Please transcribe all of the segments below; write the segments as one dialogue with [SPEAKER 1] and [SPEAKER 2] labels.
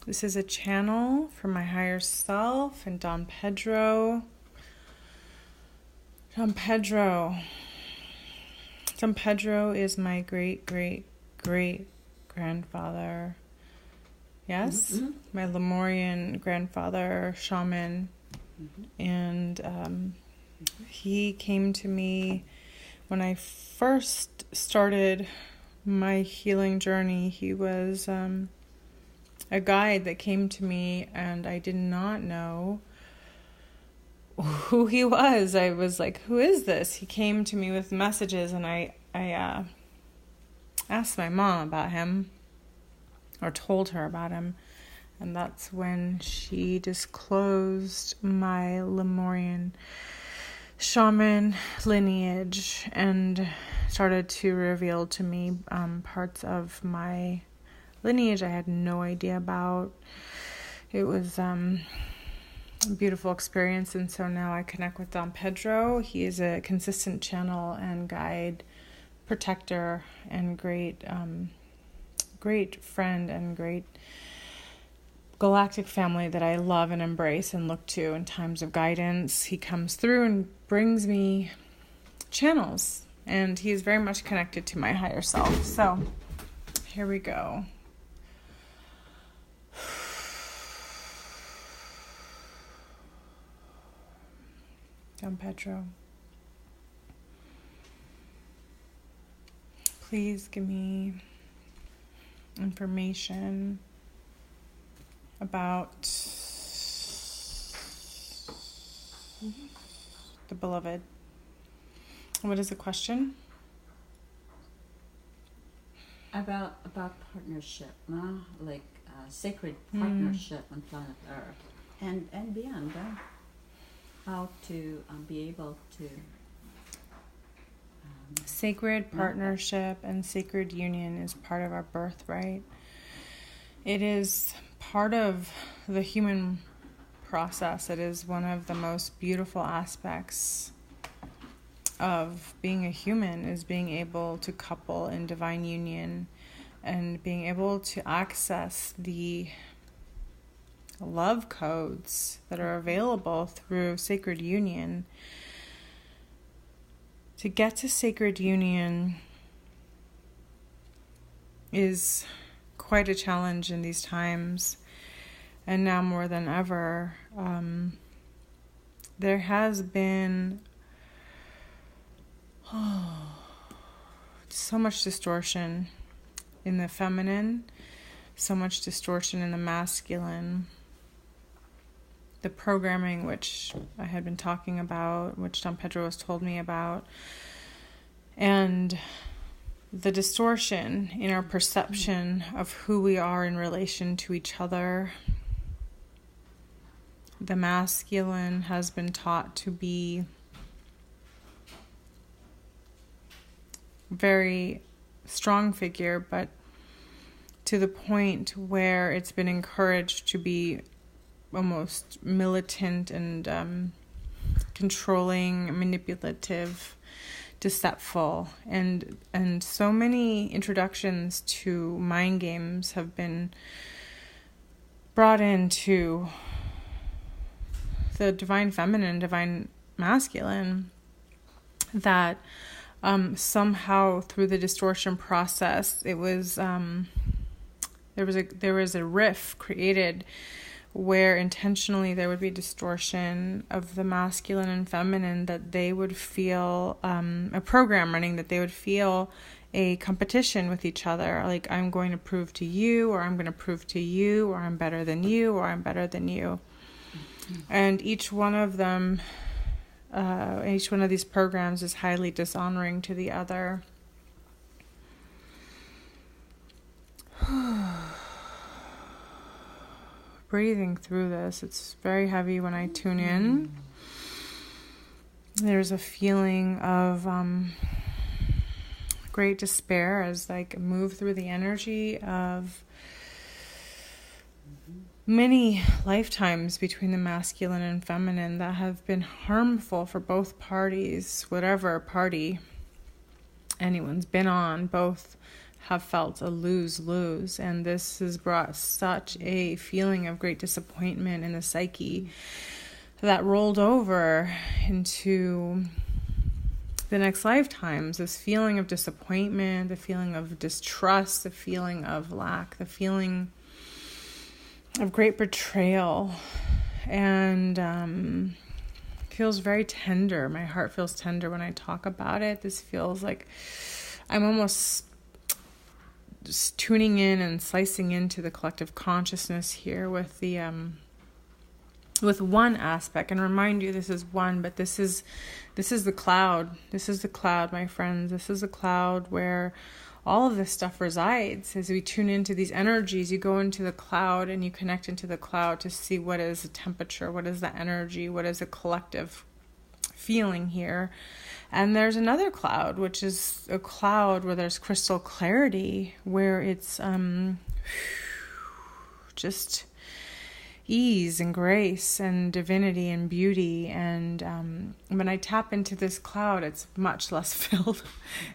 [SPEAKER 1] This is a channel for my higher self and Don Pedro. Don Pedro is my great grandfather. Yes?
[SPEAKER 2] Mm-hmm.
[SPEAKER 1] My Lemurian grandfather, shaman.
[SPEAKER 2] Mm-hmm.
[SPEAKER 1] And he came to me when I first started my healing journey. He was a guide that came to me, and I did not know who he was. I was like, who is this? He came to me with messages, and I asked my mom about him, or told her about him, and that's when she disclosed my Lemurian shaman lineage and started to reveal to me parts of my lineage I had no idea about. It was a beautiful experience, and so now I connect with Don Pedro. He is a consistent channel and guide, protector, and great friend and great galactic family that I love and embrace and look to in times of guidance. He comes through and brings me channels, and he is very much connected to my higher self. So here we go. Don Pedro, please give me information about the beloved. What is the question?
[SPEAKER 2] About partnership, no? Like sacred partnership on planet Earth and beyond. How to be able to
[SPEAKER 1] sacred partnership and sacred union is part of our birthright. It is part of the human process. It is one of the most beautiful aspects of being a human, is being able to couple in divine union and being able to access the love codes that are available through sacred union. To get to sacred union is quite a challenge in these times, and now more than ever. There has been so much distortion in the feminine, so much distortion in the masculine. The programming, which I had been talking about, which Don Pedro has told me about, and the distortion in our perception of who we are in relation to each other. The masculine has been taught to be very strong figure, but to the point where it's been encouraged to be almost militant and controlling, manipulative, deceitful, and so many introductions to mind games have been brought into the divine feminine, divine masculine, that somehow through the distortion process, it was there was a rift created where intentionally there would be distortion of the masculine and feminine, that they would feel a program running, that they would feel a competition with each other, like I'm going to prove to you, or I'm going to prove to you, or I'm better than you, or I'm better than you. And each one of them, each one of these programs is highly dishonoring to the other. Breathing through this, it's very heavy when I tune in. There's a feeling of great despair as like move through the energy of many lifetimes between the masculine and feminine that have been harmful for both parties, whatever party anyone's been on. Both have felt a lose-lose, and this has brought such a feeling of great disappointment in the psyche that rolled over into the next lifetimes. This feeling of disappointment, the feeling of distrust, the feeling of lack, the feeling of great betrayal, and feels very tender. My heart feels tender when I talk about it. This feels like I'm almost just tuning in and slicing into the collective consciousness here with the with one aspect. And remind you, this is one, but this is the cloud. This is the cloud, my friends. This is the cloud where all of this stuff resides. As we tune into these energies, you go into the cloud and you connect into the cloud to see what is the temperature, what is the energy, what is the collective feeling here. And there's another cloud, which is a cloud where there's crystal clarity, where it's just ease and grace and divinity and beauty. And when I tap into this cloud, it's much less filled,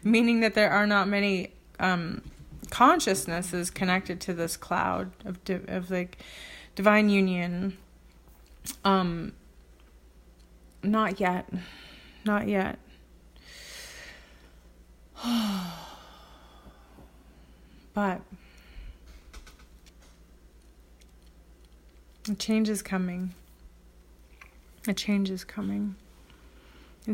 [SPEAKER 1] meaning that there are not many consciousnesses connected to this cloud of like divine union. Not yet. But a change is coming. It's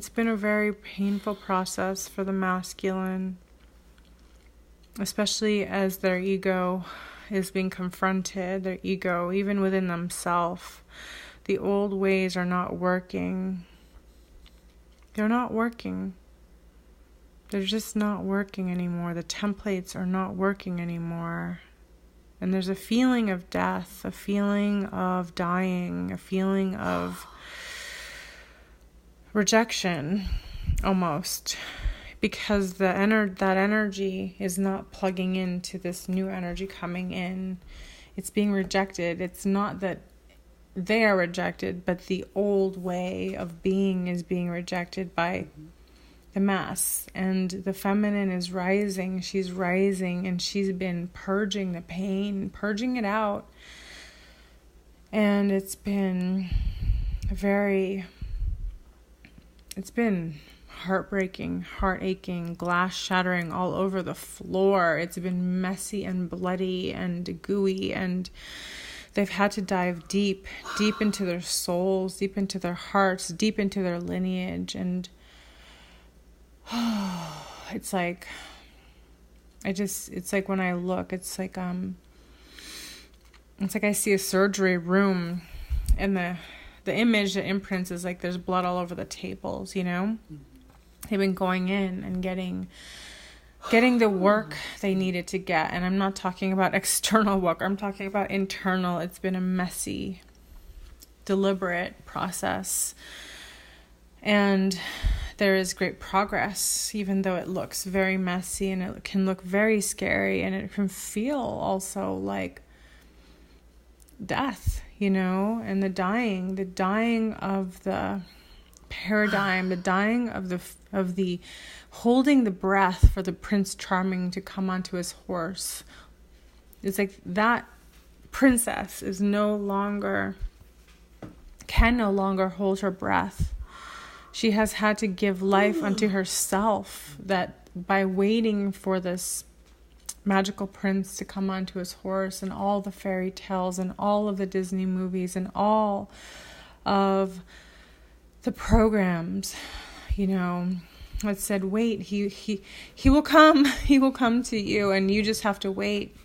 [SPEAKER 1] been a very painful process for the masculine, especially as their ego is being confronted, their ego, even within themselves. The old ways are not working. They're not working. They're just not working anymore. The templates are not working anymore. And there's a feeling of death, a feeling of dying, a feeling of rejection, almost, because that energy is not plugging into this new energy coming in. It's being rejected. It's not that they are rejected, but the old way of being is being rejected by the mass. And the feminine is rising. She's rising, and she's been purging the pain, purging it out. And it's been heartbreaking, heart aching, glass shattering all over the floor. It's been messy and bloody and gooey, and they've had to dive deep into their souls, deep into their hearts, deep into their lineage. And it's like when I look, it's like I see a surgery room, and the image that imprints is like there's blood all over the tables, you know? They've been going in and getting the work they needed to get. And I'm not talking about external work. I'm talking about internal. It's been a messy, deliberate process. And there is great progress, even though it looks very messy, and it can look very scary, and it can feel also like death, you know, and the dying of the paradigm, the dying of the holding the breath for the Prince Charming to come onto his horse. It's like that princess can no longer hold her breath. She has had to give life unto herself, that by waiting for this magical prince to come onto his horse, and all the fairy tales and all of the Disney movies and all of the programs, you know, that said, wait, he will come, he will come to you, and you just have to wait.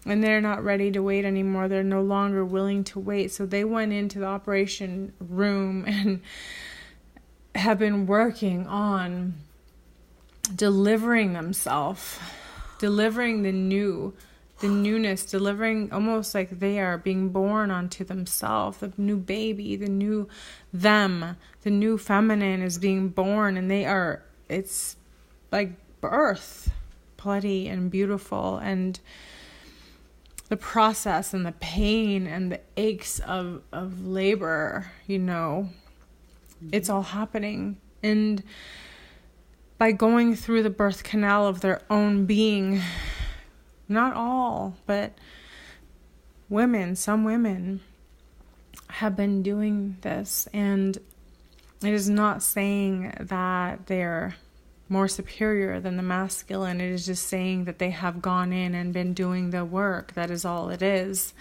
[SPEAKER 1] And they're not ready to wait anymore. They're no longer willing to wait. So they went into the operation room and have been working on delivering themselves, delivering the newness, delivering almost like they are being born onto themselves. The new baby, the new them, the new feminine is being born, and it's like birth, bloody and beautiful. And the process and the pain and the aches of labor, you know, it's all happening. And by going through the birth canal of their own being, not all, but some women have been doing this, and it is not saying that they're more superior than the masculine. It is just saying that they have gone in and been doing the work. That is all it is.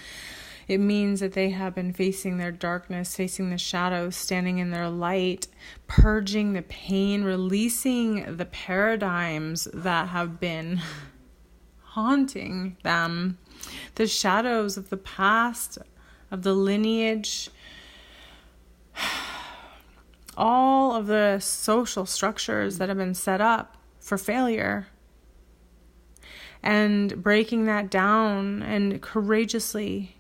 [SPEAKER 1] It means that they have been facing their darkness, facing the shadows, standing in their light, purging the pain, releasing the paradigms that have been haunting them, the shadows of the past, of the lineage, all of the social structures that have been set up for failure, and breaking that down and courageously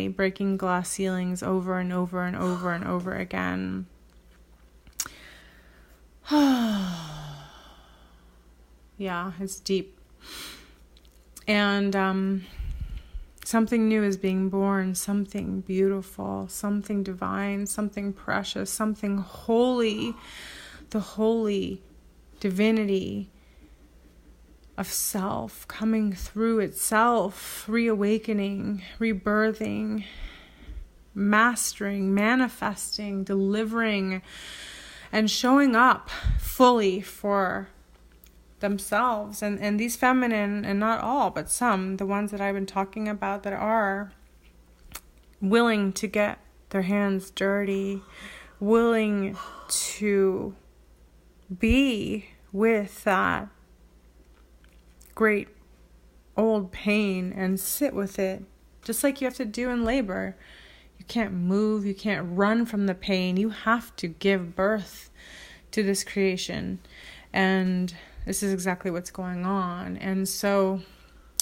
[SPEAKER 1] breaking glass ceilings over and over and over and over again. Yeah, it's deep. And something new is being born, something beautiful, something divine, something precious, something holy, the holy divinity of self coming through itself, reawakening, rebirthing, mastering, manifesting, delivering, and showing up fully for themselves. And these feminine, and not all, but some, the ones that I've been talking about that are willing to get their hands dirty, willing to be with that great old pain and sit with it, just like you have to do in labor. You can't move, you can't run from the pain. You have to give birth to this creation. And this is exactly what's going on. And so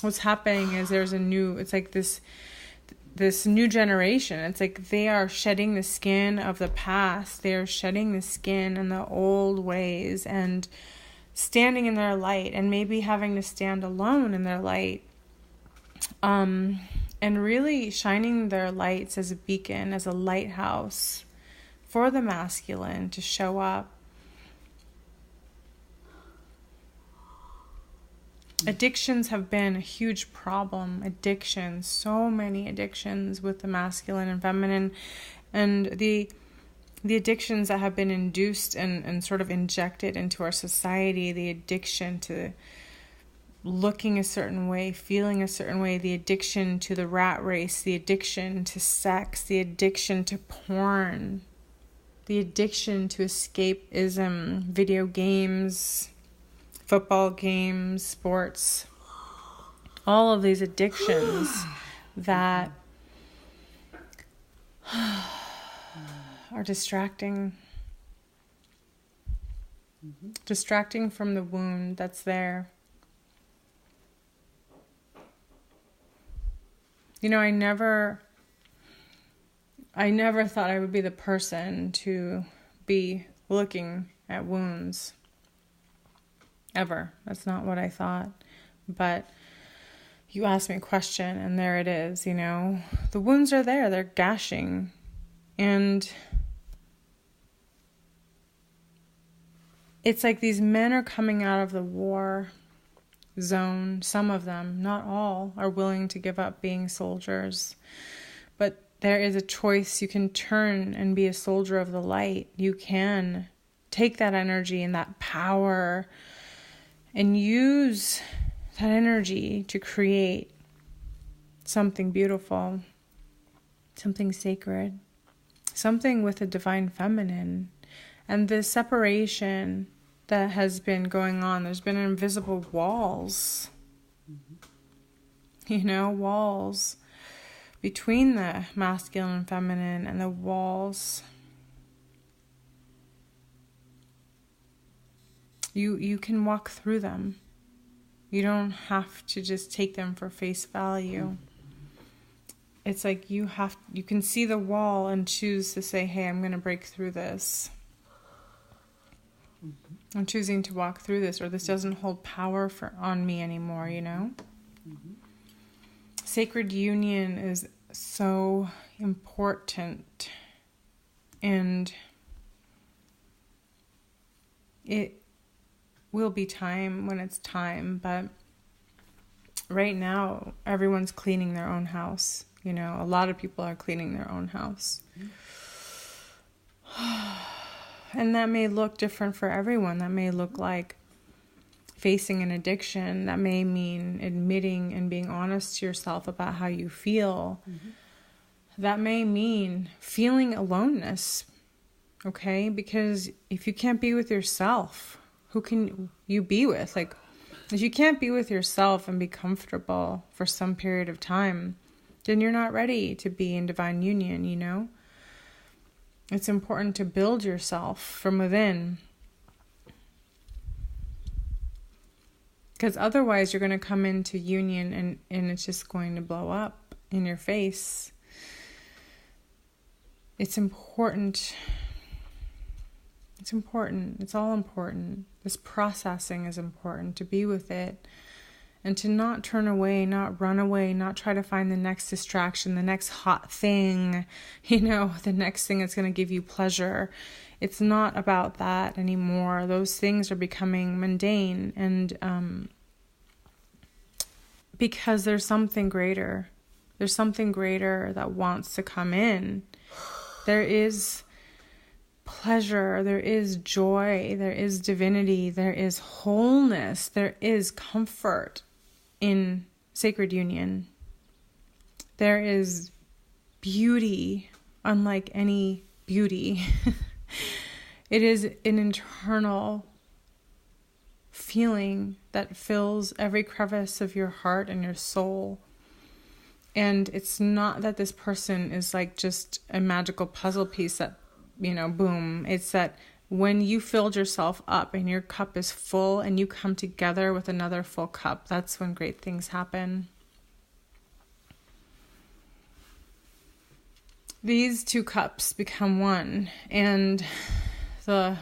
[SPEAKER 1] what's happening is it's like this new generation. It's like they are shedding the skin of the past. They are shedding the skin and the old ways and standing in their light, and maybe having to stand alone in their light, and really shining their lights as a beacon, as a lighthouse for the masculine to show up. Addictions have been a huge problem. Addictions, so many addictions with the masculine and feminine, and the addictions that have been induced and sort of injected into our society, the addiction to looking a certain way, feeling a certain way, the addiction to the rat race, the addiction to sex, the addiction to porn, the addiction to escapism, video games, football games, sports, all of these addictions that are distracting from the wound that's there. You know, I never thought I would be the person to be looking at wounds. Ever. That's not what I thought. But you asked me a question, and there it is, you know. The wounds are there. They're gashing. And it's like these men are coming out of the war zone. Some of them, not all, are willing to give up being soldiers. But there is a choice. You can turn and be a soldier of the light. You can take that energy and that power and use that energy to create something beautiful, something sacred, something with a divine feminine. And the separation that has been going on, there's been invisible walls, walls between the masculine and feminine, and the walls. You can walk through them. You don't have to just take them for face value. It's like you can see the wall and choose to say, hey, I'm going to break through this. I'm choosing to walk through this, or this doesn't hold power on me anymore, you know? Mm-hmm. Sacred union is so important, and it will be time when it's time, but right now, everyone's cleaning their own house. You know, a lot of people are cleaning their own house. And that may look different for everyone. That may look like facing an addiction. That may mean admitting and being honest to yourself about how you feel. That may mean feeling aloneness, okay? Because if you can't be with yourself, who can you be with? Like, if you can't be with yourself and be comfortable for some period of time, then you're not ready to be in divine union, you know? It's important to build yourself from within. Because otherwise you're going to come into union and it's just going to blow up in your face. It's important. It's important. It's all important. This processing is important, to be with it. And to not turn away, not run away, not try to find the next distraction, the next hot thing, you know, the next thing that's going to give you pleasure. It's not about that anymore. Those things are becoming mundane. And because there's something greater. There's something greater that wants to come in. There is pleasure, there is joy, there is divinity, there is wholeness, there is comfort in sacred union. There is beauty, unlike any beauty. It is an internal feeling that fills every crevice of your heart and your soul. And it's not that this person is like just a magical puzzle piece that, you know, boom. It's that when you filled yourself up and your cup is full and you come together with another full cup, that's when great things happen. These two cups become one, and the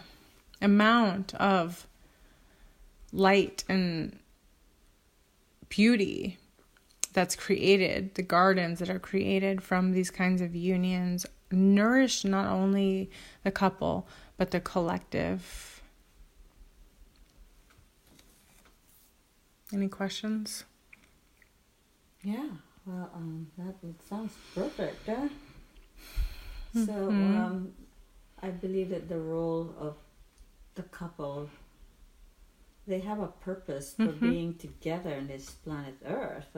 [SPEAKER 1] amount of light and beauty that's created, the gardens that are created from these kinds of unions, nourish not only the couple, but the collective. Any questions?
[SPEAKER 2] Yeah, well, that sounds perfect. So, I believe that the role of the couple, they have a purpose for being together in this planet Earth.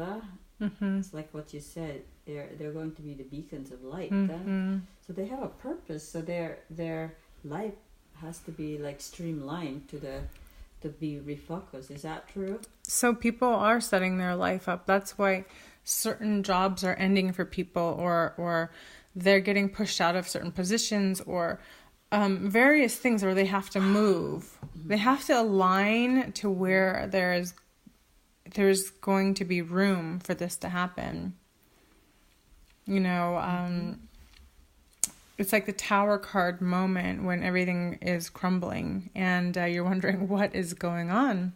[SPEAKER 2] It's like what you said. They're going to be the beacons of light. So they have a purpose. So their life has to be like streamlined to be refocused. Is that true?
[SPEAKER 1] So people are setting their life up. That's why certain jobs are ending for people, or they're getting pushed out of certain positions, or various things where they have to move. They have to align to where there's going to be room for this to happen. You know, it's like the tower card moment when everything is crumbling and you're wondering what is going on.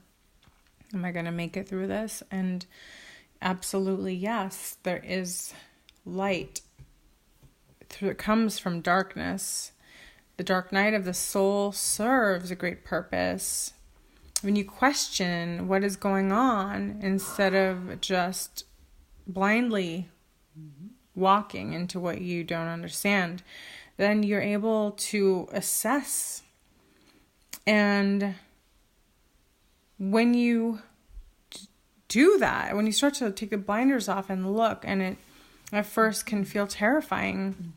[SPEAKER 1] Am I going to make it through this? And absolutely yes, there is light. It comes from darkness. The dark night of the soul serves a great purpose. When you question what is going on, instead of just blindly walking into what you don't understand, then you're able to assess. And when you do that, when you start to take the blinders off and look, and it at first can feel terrifying,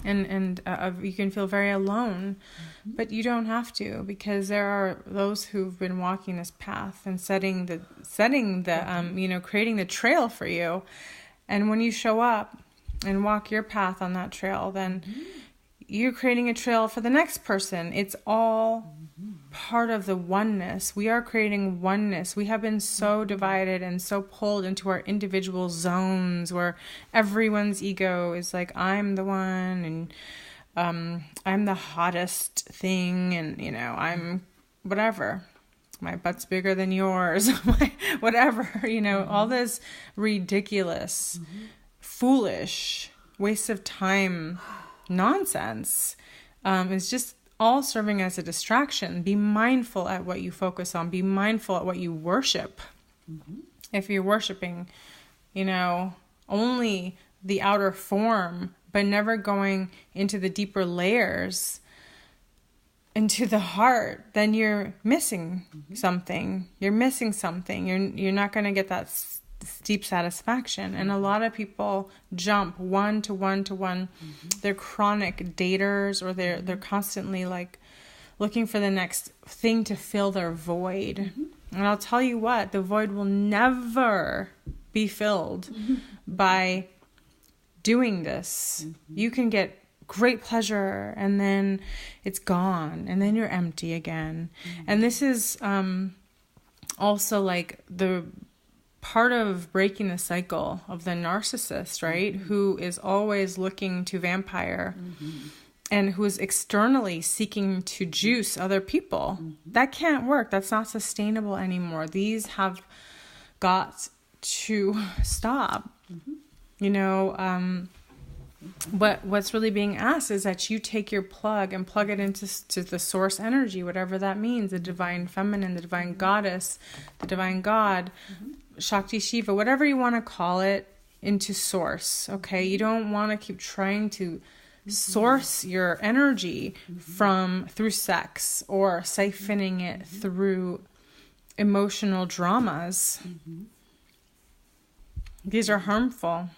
[SPEAKER 1] and you can feel very alone, but you don't have to, because there are those who've been walking this path and setting the creating the trail for you. And when you show up and walk your path on that trail, then you're creating a trail for the next person. It's all part of the oneness. We are creating oneness. We have been so divided and so pulled into our individual zones where everyone's ego is like, I'm the one, and I'm the hottest thing, and I'm whatever. My butt's bigger than yours, whatever, all this ridiculous, foolish, waste of time nonsense is just all serving as a distraction. Be mindful at what you focus on. Be mindful at what you worship. if you're worshiping, only the outer form, but never going into the deeper layers, into the heart, then you're missing something. You're missing something. You're not going to get that deep satisfaction. And a lot of people jump one to one to one. They're chronic daters, or they're constantly like looking for the next thing to fill their void. And I'll tell you what, the void will never be filled by doing this. You can get great pleasure and then it's gone and then you're empty again. And this is also like the part of breaking the cycle of the narcissist, right? Who is always looking to vampire and who is externally seeking to juice other people. That can't work. That's not sustainable anymore. These have got to stop. What's really being asked is that you take your plug and plug it into the source energy, whatever that means, the divine feminine, the divine goddess, the divine god, Shakti Shiva, whatever you want to call it, into source. Okay, you don't want to keep trying to source your energy through sex or siphoning it through emotional dramas. These are harmful.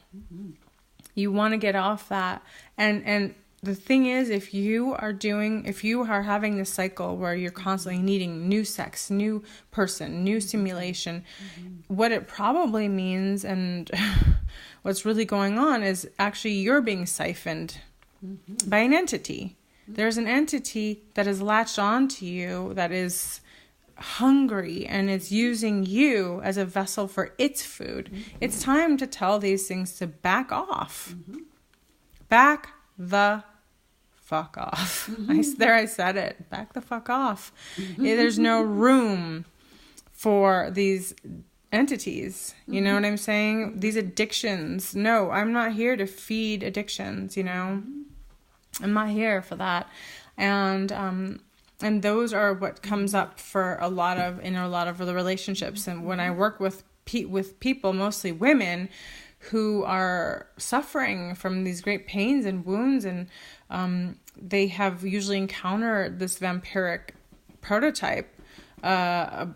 [SPEAKER 1] You want to get off that. And the thing is, if you are having this cycle where you're constantly needing new sex, new person, new stimulation, what it probably means and what's really going on is actually you're being siphoned by an entity. There's an entity that is latched onto you, that is hungry and is using you as a vessel for its food. It's time to tell these things to back off. Back the fuck off. I said it. Back the fuck off. There's no room for these entities. You know what I'm saying? These addictions. No, I'm not here to feed addictions, I'm not here for that. And those are what comes up for a lot of the relationships. And when I work with people, mostly women, who are suffering from these great pains and wounds, and they have usually encountered this vampiric prototype, a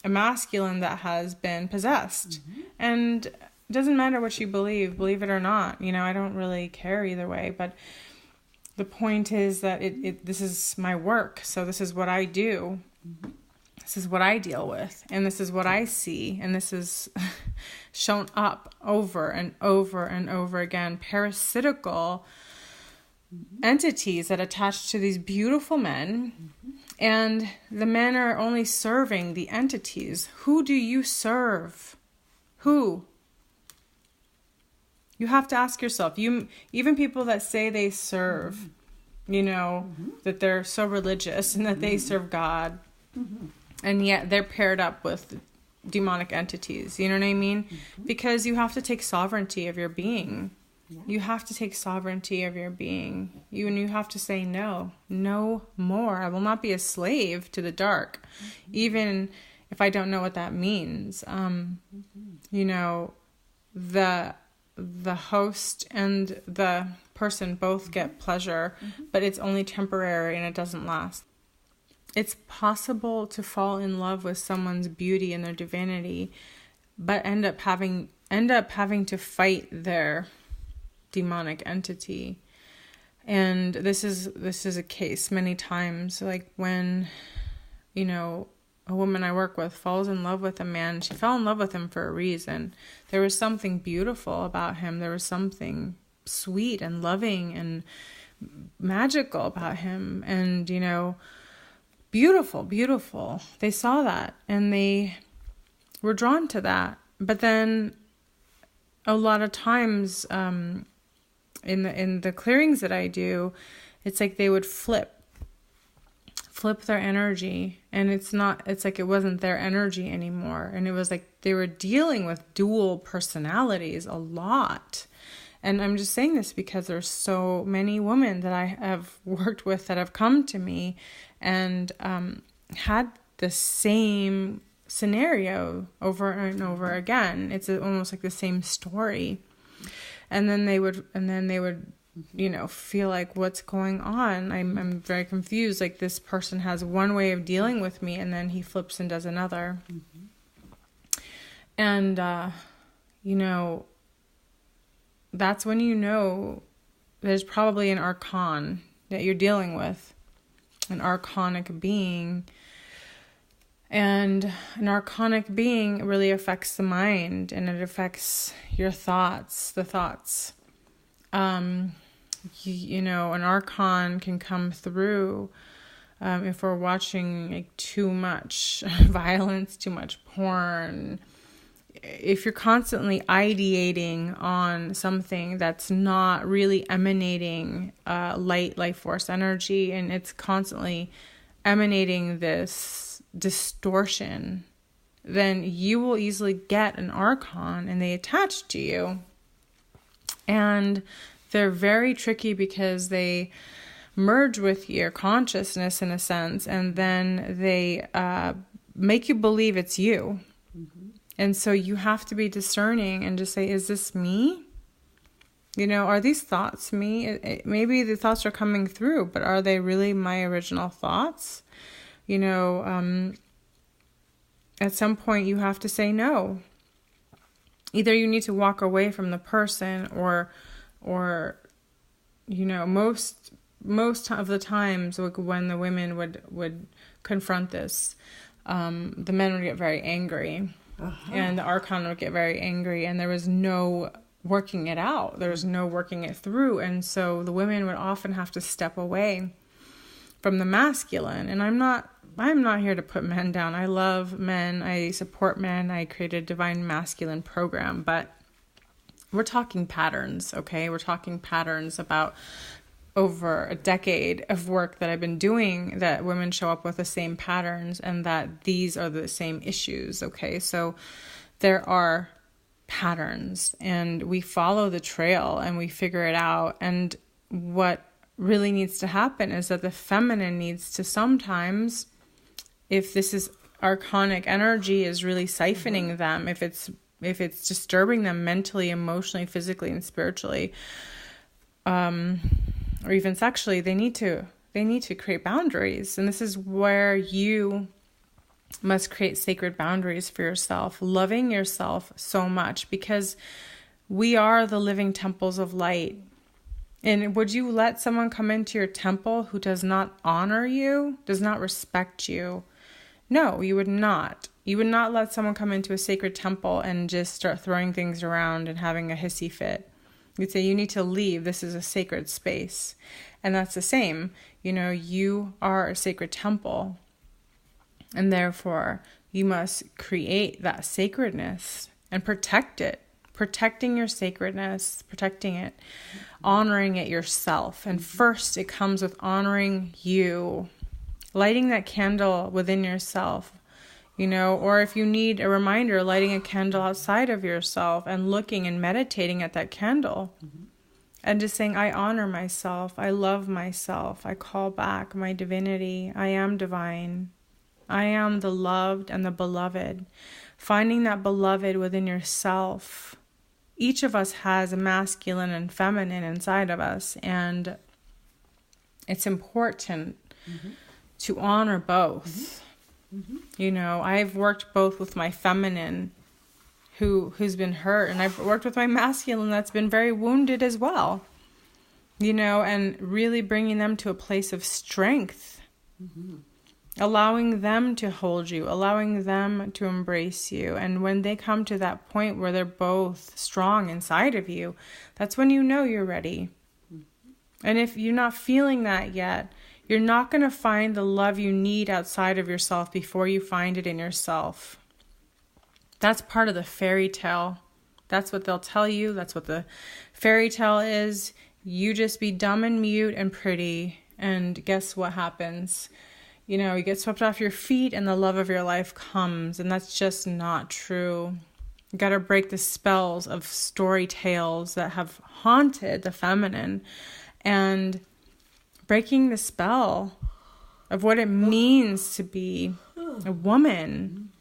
[SPEAKER 1] masculine that has been possessed. And it doesn't matter what you believe it or not. I don't really care either way, but the point is that this is my work. So this is what I do. This is what I deal with. And this is what I see. And this is shown up over and over and over again. Parasitical entities that attach to these beautiful men. And the men are only serving the entities. Who do you serve? Who? You have to ask yourself. Even people that say they serve, that they're so religious and that they serve God, and yet they're paired up with demonic entities. You know what I mean? Because you have to take sovereignty of your being. You have to take sovereignty of your being. You have to say no more. I will not be a slave to the dark, even if I don't know what that means. The host and the person both get pleasure, but it's only temporary and it doesn't last. It's possible to fall in love with someone's beauty and their divinity, but end up having to fight their demonic entity. And this is a case many times, like when, a woman I work with falls in love with a man. She fell in love with him for a reason. There was something beautiful about him. There was something sweet and loving and magical about him. And, beautiful. They saw that and they were drawn to that. But then a lot of times in the clearings that I do, it's like they would flip their energy, and it's like it wasn't their energy anymore. And it was like they were dealing with dual personalities a lot. And I'm just saying this because there's so many women that I have worked with that have come to me and had the same scenario over and over again. It's almost like the same story. And then they would, feel like, what's going on? I'm very confused. Like, this person has one way of dealing with me, and then he flips and does another. And, that's when there's probably an archon that you're dealing with, an archonic being. And an archonic being really affects the mind, and it affects your thoughts, the thoughts. An archon can come through if we're watching like too much violence, too much porn. If you're constantly ideating on something that's not really emanating life force energy, and it's constantly emanating this distortion, then you will easily get an archon, and they attach to you. And they're very tricky because they merge with your consciousness in a sense, and then they make you believe it's you. And so you have to be discerning and just say, is this me? Are these thoughts me? Maybe the thoughts are coming through, but are they really my original thoughts? At some point you have to say no. Either you need to walk away from the person, or most of the times when the women would confront this, the men would get very angry, and the archon would get very angry, and there was no working it out. There was no working it through, and so the women would often have to step away from the masculine. And I'm not here to put men down. I love men. I support men. I created a divine masculine program, but we're talking patterns, okay? We're talking patterns about over a decade of work that I've been doing, that women show up with the same patterns, and that these are the same issues, okay? So there are patterns, and we follow the trail and we figure it out. And what really needs to happen is that the feminine needs to sometimes, if this is archonic energy is really siphoning them, if it's disturbing them mentally, emotionally, physically, and spiritually, or even sexually, they need to create boundaries. And this is where you must create sacred boundaries for yourself, loving yourself so much, because we are the living temples of light. And would you let someone come into your temple who does not honor you, does not respect you? No, you would not. You would not let someone come into a sacred temple and just start throwing things around and having a hissy fit. You'd say, you need to leave. This is a sacred space. And that's the same. You are a sacred temple. And therefore, you must create that sacredness and protect it. Protecting your sacredness, protecting it, honoring it yourself. And first, it comes with honoring you. Lighting that candle within yourself, or if you need a reminder, lighting a candle outside of yourself and looking and meditating at that candle. And just saying, I honor myself, I love myself, I call back my divinity, I am divine, I am the loved and the beloved. Finding that beloved within yourself. Each of us has a masculine and feminine inside of us, and it's important to honor both. I've worked both with my feminine who's been hurt, and I've worked with my masculine that's been very wounded as well, and really bringing them to a place of strength, allowing them to hold you, allowing them to embrace you. And when they come to that point where they're both strong inside of you, that's when you're ready. And if you're not feeling that yet, you're not going to find the love you need outside of yourself before you find it in yourself. That's part of the fairy tale. That's what they'll tell you. That's what the fairy tale is. You just be dumb and mute and pretty. And guess what happens? You get swept off your feet and the love of your life comes. And that's just not true. You got to break the spells of story tales that have haunted the feminine. And breaking the spell of what it means to be a woman.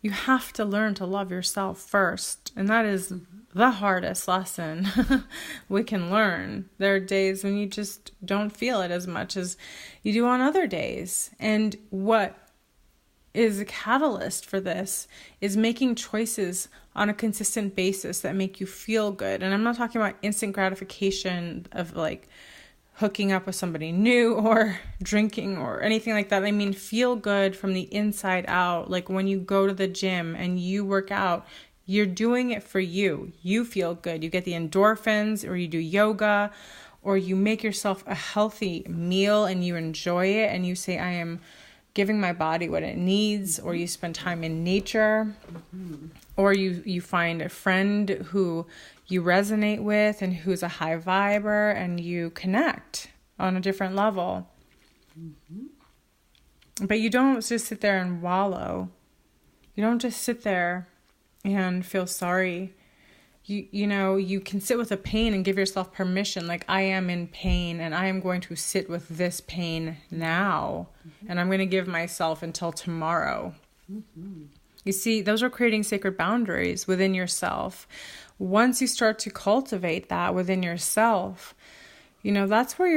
[SPEAKER 1] You have to learn to love yourself first. And that is the hardest lesson we can learn. There are days when you just don't feel it as much as you do on other days. And what is a catalyst for this is making choices on a consistent basis that make you feel good. And I'm not talking about instant gratification of like hooking up with somebody new or drinking or anything like that. I mean, feel good from the inside out. Like when you go to the gym and you work out, you're doing it for you. You feel good. You get the endorphins, or you do yoga, or you make yourself a healthy meal and you enjoy it and you say, I am giving my body what it needs, or you spend time in nature, or you find a friend who you resonate with and who's a high viber, and you connect on a different level. But you don't just sit there and wallow. You don't just sit there and feel sorry. You know, you can sit with the pain and give yourself permission. Like, I am in pain and I am going to sit with this pain now. And I'm going to give myself until tomorrow. You see, those are creating sacred boundaries within yourself. Once you start to cultivate that within yourself, you know, that's where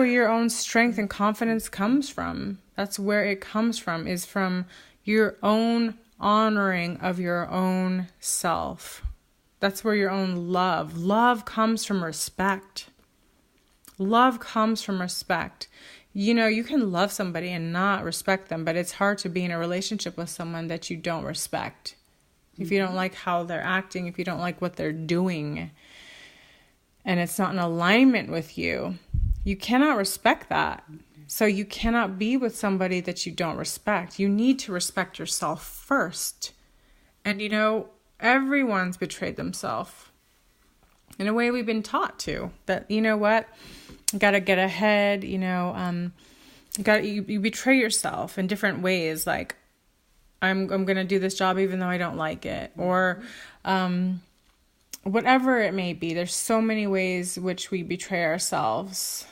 [SPEAKER 1] your own strength and confidence comes from. That's where it comes from, is from your own honoring of your own self. That's where your own love comes from respect. Love comes from respect. You know, you can love somebody and not respect them, but it's hard to be in a relationship with someone that you don't respect. If you don't like how they're acting, if you don't like what they're doing, and it's not in alignment with you, you cannot respect that. So you cannot be with somebody that you don't respect. You need to respect yourself first. And you know, everyone's betrayed themselves. In a way, we've been taught to. That, you know what? You got to get ahead, you know, you betray yourself in different ways. Like, I'm going to do this job even though I don't like it. Or whatever it may be. There's so many ways which we betray ourselves.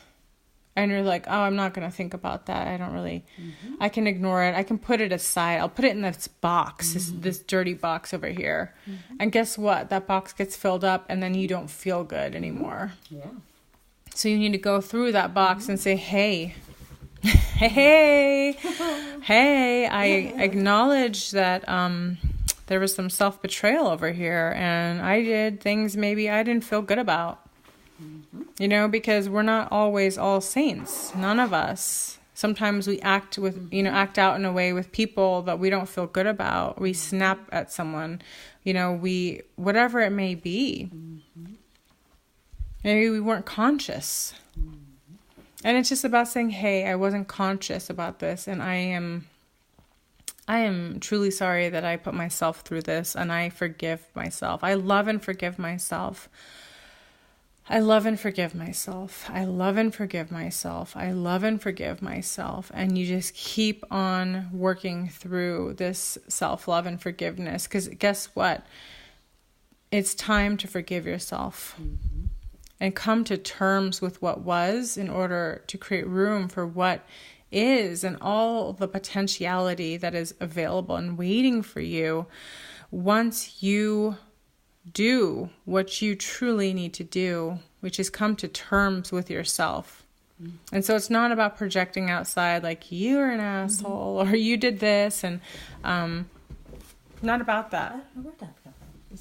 [SPEAKER 1] And you're like, oh, I'm not going to think about that. I don't really, I can ignore it. I can put it aside. I'll put it in this box, this dirty box over here. And guess what? That box gets filled up and then you don't feel good anymore. Yeah. So you need to go through that box and say, hey, I acknowledge that there was some self-betrayal over here. And I did things maybe I didn't feel good about. You know, because we're not always all saints. None of us. Sometimes we act out in a way with people that we don't feel good about. We snap at someone, you know, whatever it may be. Maybe we weren't conscious. And it's just about saying, hey, I wasn't conscious about this. And I am truly sorry that I put myself through this, and I forgive myself. I love and forgive myself. I love and forgive myself. I love and forgive myself. I love and forgive myself. And you just keep on working through this self-love and forgiveness. Because guess what? It's time to forgive yourself. And come to terms with what was in order to create room for what is and all the potentiality that is available and waiting for you once you do what you truly need to do, which is come to terms with yourself. And so it's not about projecting outside like you're an asshole or you did this, and not about that.